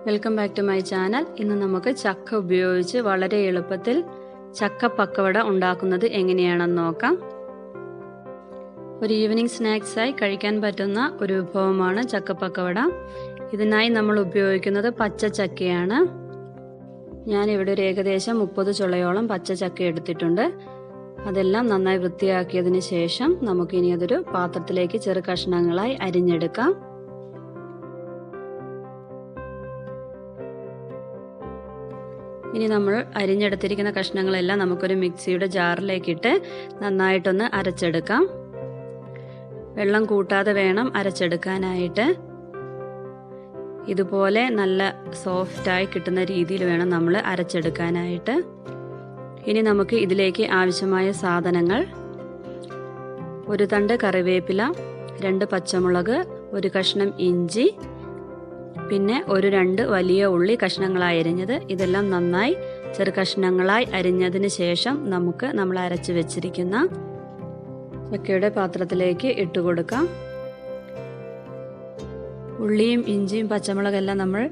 Welcome back to my channel. ഇന്ന് നമുക്ക് ചക്ക ഉപയോഗിച്ച് വളരെ എളുപ്പത്തിൽ ചക്ക പക്കവട ഉണ്ടാക്കുന്നത് എങ്ങനെയാണെന്ന് നോക്കാം. ഒരു ഈവനിങ് സ്നാക്സായി കഴിക്കാൻ പറ്റുന്ന ഒരു വിഭവമാണ് ചക്ക പക്കവട. ഇതിനായി നമ്മൾ ഉപയോഗിക്കുന്നത് പച്ച ചക്കയാണ്. ഞാനിവിടെ ഒരു ഏകദേശം 30 ചുളയോളം പച്ച ചക്ക എടുത്തിട്ടുണ്ട്. അതെല്ലാം നന്നായി വൃത്തിയാക്കിയതിന് ശേഷം നമുക്കിനി അതൊരു പാത്രത്തിലേക്ക് ചെറു കഷ്ണങ്ങളായി അരിഞ്ഞെടുക്കാം. ഇനി നമ്മൾ അരിഞ്ഞെടുത്തിരിക്കുന്ന കഷ്ണങ്ങളെല്ലാം നമുക്കൊരു മിക്സിയുടെ ജാറിലേക്കിട്ട് നന്നായിട്ടൊന്ന് അരച്ചെടുക്കാം. വെള്ളം കൂട്ടാതെ വേണം അരച്ചെടുക്കാനായിട്ട്. ഇതുപോലെ നല്ല സോഫ്റ്റായി കിട്ടുന്ന രീതിയിൽ വേണം നമ്മൾ അരച്ചെടുക്കാനായിട്ട്. ഇനി നമുക്ക് ഇതിലേക്ക് ആവശ്യമായ സാധനങ്ങൾ: ഒരു തണ്ട് കറിവേപ്പില, 2 പച്ചമുളക്, ഒരു കഷ്ണം ഇഞ്ചി, പിന്നെ 2 വലിയ ഉള്ളി കഷ്ണങ്ങളായി അരിഞ്ഞത്. ഇതെല്ലാം നന്നായി ചെറു കഷ്ണങ്ങളായി അരിഞ്ഞതിന് ശേഷം നമുക്ക് നമ്മൾ അരച്ചു വെച്ചിരിക്കുന്ന ചക്കയുടെ പാത്രത്തിലേക്ക് ഇട്ട് കൊടുക്കാം. ഉള്ളിയും ഇഞ്ചിയും പച്ചമുളകെല്ലാം നമ്മൾ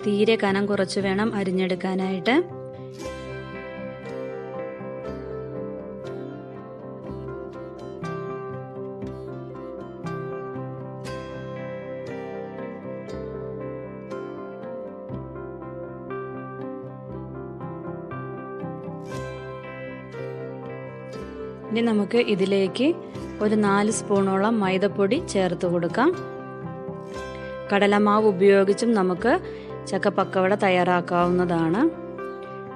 തീരെ കനം കുറച്ച് വേണം അരിഞ്ഞെടുക്കാനായിട്ട്. ഇനി നമുക്ക് ഇതിലേക്ക് ഒരു 4 സ്പൂണോളം മൈദപ്പൊടി ചേർത്ത് കൊടുക്കാം. കടലമാവ് ഉപയോഗിച്ചും നമുക്ക് ചക്ക പക്കവട തയ്യാറാക്കാവുന്നതാണ്.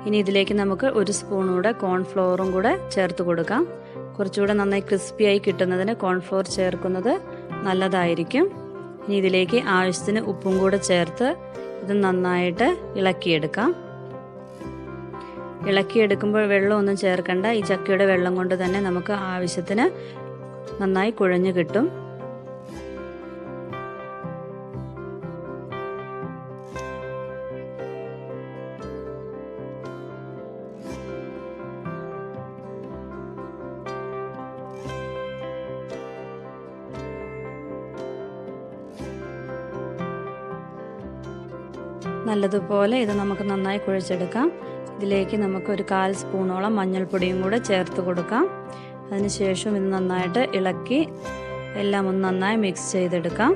ഇനി ഇതിലേക്ക് നമുക്ക് 1 സ്പൂൺ കൂടെ കോൺഫ്ലോറും കൂടെ ചേർത്ത് കൊടുക്കാം. കുറച്ചുകൂടെ നന്നായി ക്രിസ്പിയായി കിട്ടുന്നതിന് കോൺഫ്ലോർ ചേർക്കുന്നത് നല്ലതായിരിക്കും. ഇനി ഇതിലേക്ക് ആവശ്യത്തിന് ഉപ്പും കൂടെ ചേർത്ത് ഇത് നന്നായിട്ട് ഇളക്കിയെടുക്കാം. ഇളക്കിയെടുക്കുമ്പോൾ വെള്ളമൊന്നും ചേർക്കണ്ട. ഈ ചക്കയുടെ വെള്ളം കൊണ്ട് തന്നെ നമുക്ക് ആവശ്യത്തിന് നന്നായി കുഴഞ്ഞു കിട്ടും. നല്ലതുപോലെ ഇത് നമുക്ക് നന്നായി കുഴച്ചെടുക്കാം. ഇതിലേക്ക് നമുക്ക് ഒരു 1/4 സ്പൂണോളം മഞ്ഞൾപ്പൊടിയും കൂടെ ചേർത്ത് കൊടുക്കാം. അതിനുശേഷം ഇത് നന്നായിട്ട് ഇളക്കി എല്ലാം ഒന്ന് നന്നായി മിക്സ് ചെയ്തെടുക്കാം.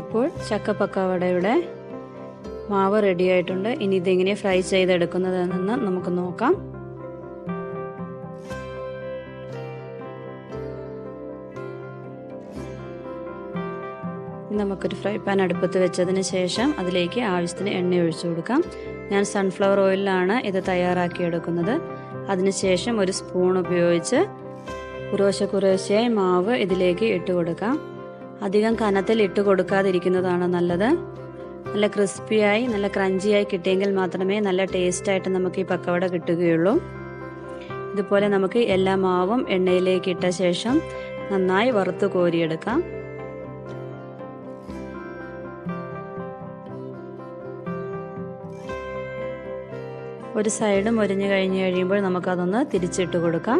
ഇപ്പോൾ ചക്ക പക്കവടയുടെ മാവ് റെഡി ആയിട്ടുണ്ട്. ഇനി ഇതെങ്ങനെ ഫ്രൈ ചെയ്തെടുക്കുന്നതെന്ന് നമുക്ക് നോക്കാം. നമുക്കൊരു ഫ്രൈ പാൻ അടുപ്പത്ത് വെച്ചതിന് ശേഷം അതിലേക്ക് ആവശ്യത്തിന് എണ്ണ ഒഴിച്ചു കൊടുക്കാം. ഞാൻ സൺഫ്ലവർ ഓയിലാണ് ഇത് തയ്യാറാക്കിയെടുക്കുന്നത്. അതിനുശേഷം 1 സ്പൂൺ ഉപയോഗിച്ച് കുറേശ്ശെയായി മാവ് ഇതിലേക്ക് ഇട്ട് കൊടുക്കാം. അധികം കനത്തിൽ ഇട്ട് കൊടുക്കാതിരിക്കുന്നതാണ് നല്ലത്. നല്ല ക്രിസ്പിയായി നല്ല ക്രഞ്ചിയായി കിട്ടിയെങ്കിൽ മാത്രമേ നല്ല ടേസ്റ്റായിട്ട് നമുക്ക് ഈ പക്കവട കിട്ടുകയുള്ളൂ. ഇതുപോലെ നമുക്ക് എല്ലാ മാവും എണ്ണയിലേക്ക് ഇട്ട ശേഷം നന്നായി വറുത്ത് കോരിയെടുക്കാം. ഒരു സൈഡ് മൊരിഞ്ഞ് കഴിയുമ്പോൾ നമുക്കതൊന്ന് തിരിച്ചിട്ട് കൊടുക്കാം.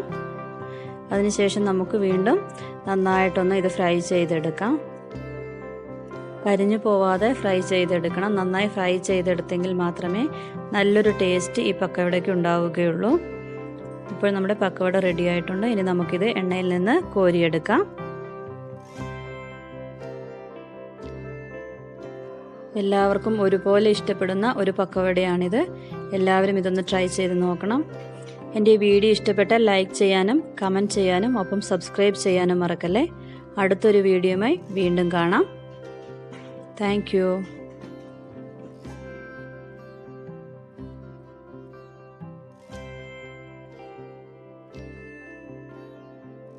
അതിനുശേഷം നമുക്ക് വീണ്ടും നന്നായിട്ടൊന്ന് ഇത് ഫ്രൈ ചെയ്തെടുക്കാം. കരിഞ്ഞു പോവാതെ ഫ്രൈ ചെയ്തെടുക്കണം. നന്നായി ഫ്രൈ ചെയ്തെടുത്തെങ്കിൽ മാത്രമേ നല്ലൊരു ടേസ്റ്റ് ഈ പക്കവടയ്ക്ക് ഉണ്ടാവുകയുള്ളൂ. ഇപ്പോൾ നമ്മുടെ പക്കവട റെഡി ആയിട്ടുണ്ട്. ഇനി നമുക്കിത് എണ്ണയിൽ നിന്ന് കോരിയെടുക്കാം. എല്ലാവർക്കും ഒരുപോലെ ഇഷ്ടപ്പെടുന്ന ഒരു പക്കവടയാണിത്. എല്ലാവരും ഇതൊന്ന് ട്രൈ ചെയ്ത് നോക്കണം. എൻ്റെ ഈ വീഡിയോ ഇഷ്ടപ്പെട്ടാൽ ലൈക്ക് ചെയ്യാനും കമൻറ്റ് ചെയ്യാനും ഒപ്പം സബ്സ്ക്രൈബ് ചെയ്യാനും മറക്കല്ലേ. അടുത്തൊരു വീഡിയോയുമായി വീണ്ടും കാണാം. Thank you.